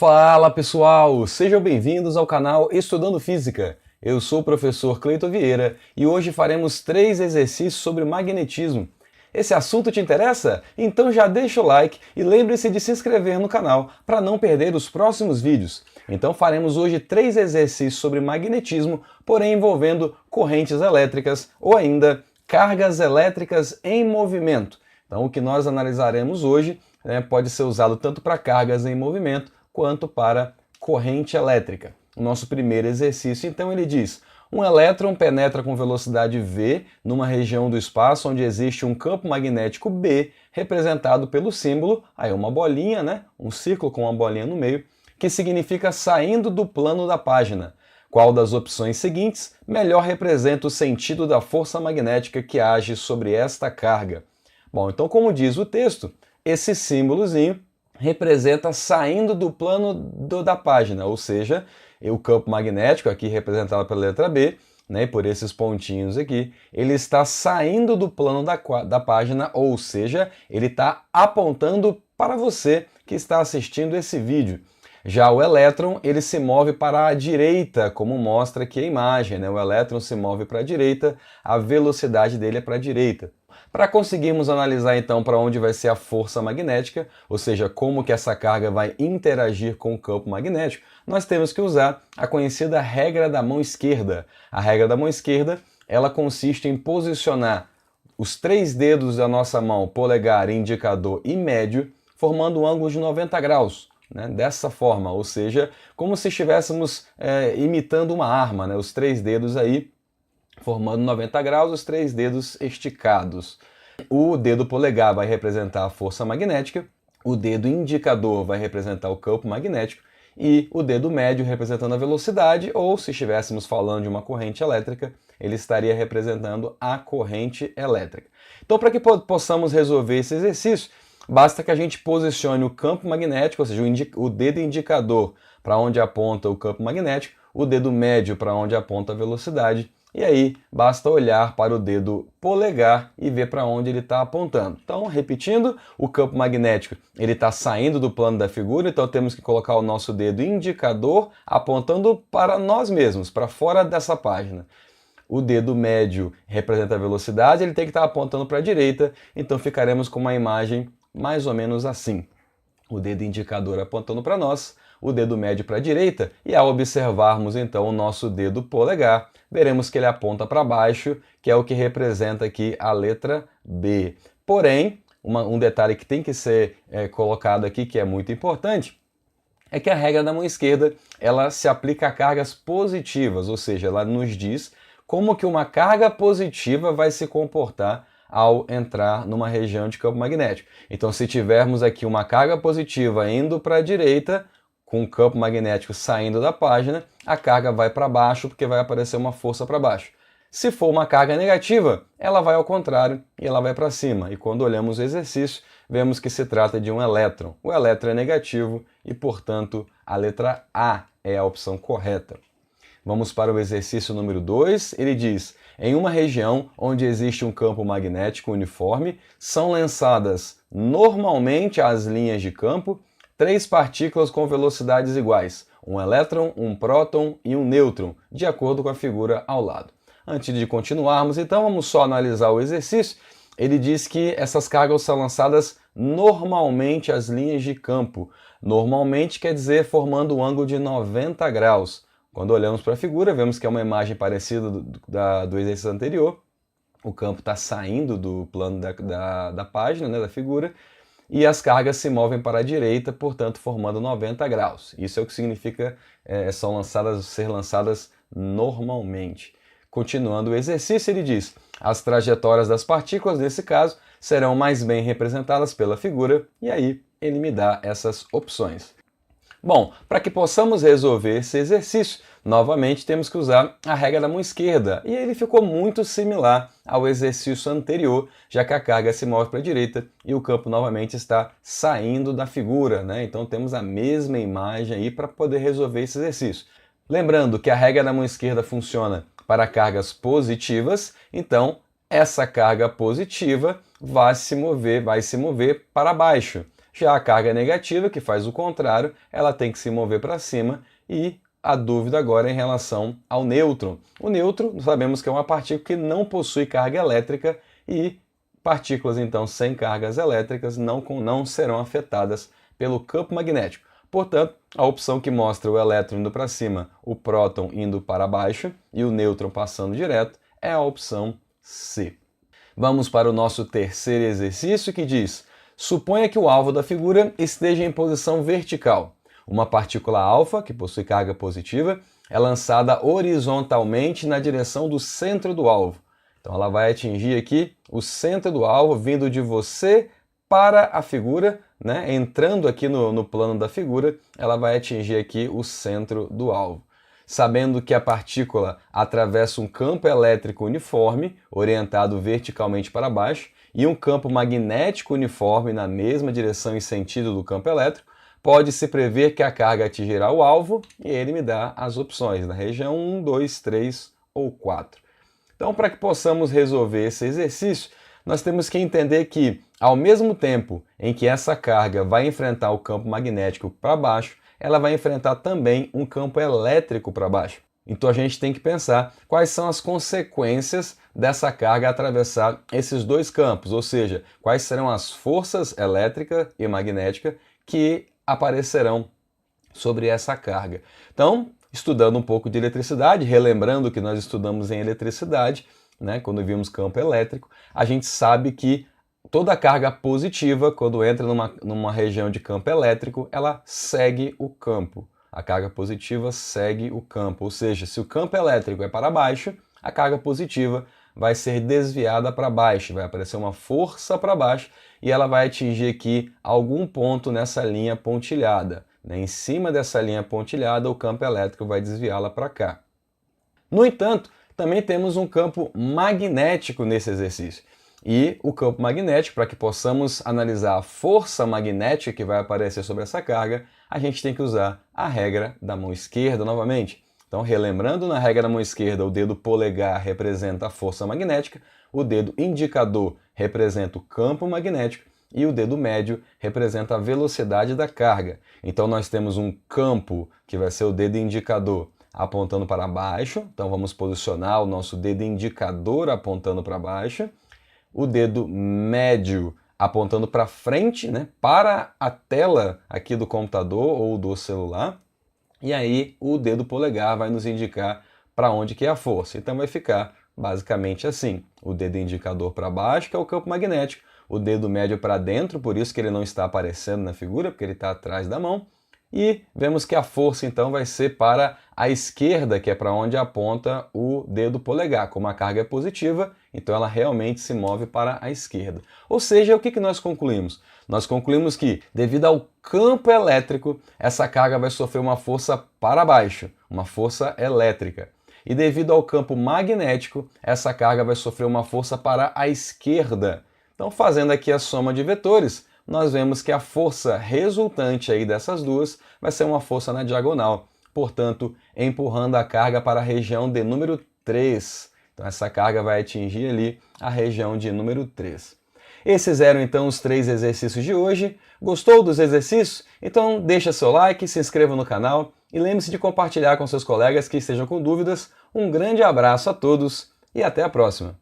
Fala pessoal, sejam bem-vindos ao canal Estudando Física. Eu sou o professor Cleiton Vieira e hoje faremos 3 exercícios sobre magnetismo. Esse assunto te interessa? Então já deixa o like e lembre-se de se inscrever no canal para não perder os próximos vídeos. Então faremos hoje 3 exercícios sobre magnetismo, porém envolvendo correntes elétricas ou ainda cargas elétricas em movimento. Então o que nós analisaremos hoje pode ser usado tanto para cargas em movimento quanto para corrente elétrica. O nosso primeiro exercício, então, ele diz: um elétron penetra com velocidade v numa região do espaço onde existe um campo magnético B, representado pelo símbolo, aí uma bolinha, né? Um círculo com uma bolinha no meio, que significa saindo do plano da página. Qual das opções seguintes melhor representa o sentido da força magnética que age sobre esta carga? Bom, então, como diz o texto, esse símbolozinho representa saindo do plano da página, ou seja, o campo magnético, aqui representado pela letra B, né, por esses pontinhos aqui, ele está saindo do plano da página, ou seja, ele está apontando para você que está assistindo esse vídeo. Já o elétron, ele se move para a direita, como mostra aqui a imagem, né? O elétron se move para a direita, a velocidade dele é para a direita. Para conseguirmos analisar então para onde vai ser a força magnética, ou seja, como que essa carga vai interagir com o campo magnético, nós temos que usar a conhecida regra da mão esquerda. A regra da mão esquerda, ela consiste em posicionar os 3 dedos da nossa mão, polegar, indicador e médio, formando um ângulo de 90 graus. Né, dessa forma, ou seja, como se estivéssemos imitando uma arma, né, os 3 dedos aí formando 90 graus, os 3 dedos esticados. O dedo polegar vai representar a força magnética, o dedo indicador vai representar o campo magnético e o dedo médio representando a velocidade, ou se estivéssemos falando de uma corrente elétrica, ele estaria representando a corrente elétrica. Então, para que possamos resolver esse exercício, basta que a gente posicione o campo magnético, ou seja, o dedo indicador para onde aponta o campo magnético, o dedo médio para onde aponta a velocidade, e aí basta olhar para o dedo polegar e ver para onde ele está apontando. Então, repetindo, o campo magnético ele está saindo do plano da figura, então temos que colocar o nosso dedo indicador apontando para nós mesmos, para fora dessa página. O dedo médio representa a velocidade, ele tem que estar apontando para a direita, então ficaremos com uma imagem mais ou menos assim. O dedo indicador apontando para nós, o dedo médio para a direita, e ao observarmos então o nosso dedo polegar, veremos que ele aponta para baixo, que é o que representa aqui a letra B. Porém, um detalhe que tem que ser colocado aqui, que é muito importante, é que a regra da mão esquerda ela se aplica a cargas positivas, ou seja, ela nos diz como que uma carga positiva vai se comportar ao entrar numa região de campo magnético. Então, se tivermos aqui uma carga positiva indo para a direita, com o campo magnético saindo da página, a carga vai para baixo porque vai aparecer uma força para baixo. Se for uma carga negativa, ela vai ao contrário e ela vai para cima. E quando olhamos o exercício, vemos que se trata de um elétron. O elétron é negativo e, portanto, a letra A é a opção correta. Vamos para o exercício número 2. Ele diz: em uma região onde existe um campo magnético uniforme, são lançadas normalmente às linhas de campo 3 partículas com velocidades iguais, um elétron, um próton e um nêutron, de acordo com a figura ao lado. Antes de continuarmos, então, vamos só analisar o exercício. Ele diz que essas cargas são lançadas normalmente às linhas de campo. Normalmente quer dizer formando um ângulo de 90 graus. Quando olhamos para a figura, vemos que é uma imagem parecida do exercício anterior. O campo está saindo do plano da página, né, da figura, e as cargas se movem para a direita, portanto, formando 90 graus. Isso é o que significa ser lançadas normalmente. Continuando o exercício, ele diz: as trajetórias das partículas, nesse caso, serão mais bem representadas pela figura, e aí ele me dá essas opções. Bom, para que possamos resolver esse exercício, novamente temos que usar a regra da mão esquerda, e ele ficou muito similar ao exercício anterior, já que a carga se move para a direita e o campo novamente está saindo da figura, né? Então temos a mesma imagem aí para poder resolver esse exercício. Lembrando que a regra da mão esquerda funciona para cargas positivas, então essa carga positiva vai se mover para baixo. Já a carga negativa, que faz o contrário, ela tem que se mover para cima, e a dúvida agora é em relação ao nêutron. O nêutron, sabemos que é uma partícula que não possui carga elétrica, e partículas então sem cargas elétricas não serão afetadas pelo campo magnético. Portanto, a opção que mostra o elétron indo para cima, o próton indo para baixo e o nêutron passando direto é a opção C. Vamos para o nosso terceiro exercício, que diz: suponha que o alvo da figura esteja em posição vertical. Uma partícula alfa, que possui carga positiva, é lançada horizontalmente na direção do centro do alvo. Então ela vai atingir aqui o centro do alvo, vindo de você para a figura, né? Entrando aqui no plano da figura, ela vai atingir aqui o centro do alvo. Sabendo que a partícula atravessa um campo elétrico uniforme, orientado verticalmente para baixo, e um campo magnético uniforme na mesma direção e sentido do campo elétrico, pode-se prever que a carga atingirá o alvo, e ele me dá as opções na região 1, 2, 3 ou 4. Então, para que possamos resolver esse exercício, nós temos que entender que, ao mesmo tempo em que essa carga vai enfrentar o campo magnético para baixo, ela vai enfrentar também um campo elétrico para baixo. Então a gente tem que pensar quais são as consequências dessa carga atravessar esses dois campos, ou seja, quais serão as forças elétrica e magnética que aparecerão sobre essa carga. Então, estudando um pouco de eletricidade, relembrando que nós estudamos em eletricidade, né, quando vimos campo elétrico, a gente sabe que toda carga positiva, quando entra numa região de campo elétrico, ela segue o campo. A carga positiva segue o campo, ou seja, se o campo elétrico é para baixo, a carga positiva vai ser desviada para baixo, vai aparecer uma força para baixo e ela vai atingir aqui algum ponto nessa linha pontilhada. Em cima dessa linha pontilhada, o campo elétrico vai desviá-la para cá. No entanto, também temos um campo magnético nesse exercício. E o campo magnético, para que possamos analisar a força magnética que vai aparecer sobre essa carga, a gente tem que usar a regra da mão esquerda novamente. Então, relembrando, na regra da mão esquerda, o dedo polegar representa a força magnética, o dedo indicador representa o campo magnético e o dedo médio representa a velocidade da carga. Então, nós temos um campo, que vai ser o dedo indicador, apontando para baixo. Então, vamos posicionar o nosso dedo indicador apontando para baixo. O dedo médio apontando para frente, né, para a tela aqui do computador ou do celular. E aí o dedo polegar vai nos indicar para onde que é a força. Então vai ficar basicamente assim: o dedo indicador para baixo, que é o campo magnético, o dedo médio para dentro, por isso que ele não está aparecendo na figura, porque ele está atrás da mão. E vemos que a força então vai ser para a esquerda, que é para onde aponta o dedo polegar. Como a carga é positiva, então ela realmente se move para a esquerda. Ou seja, o que nós concluímos? Nós concluímos que, devido ao campo elétrico, essa carga vai sofrer uma força para baixo, uma força elétrica. E devido ao campo magnético, essa carga vai sofrer uma força para a esquerda. Então, fazendo aqui a soma de vetores, nós vemos que a força resultante aí dessas duas vai ser uma força na diagonal, portanto, empurrando a carga para a região de número 3. Então essa carga vai atingir ali a região de número 3. Esses eram então os 3 exercícios de hoje. Gostou dos exercícios? Então deixa seu like, se inscreva no canal e lembre-se de compartilhar com seus colegas que estejam com dúvidas. Um grande abraço a todos e até a próxima!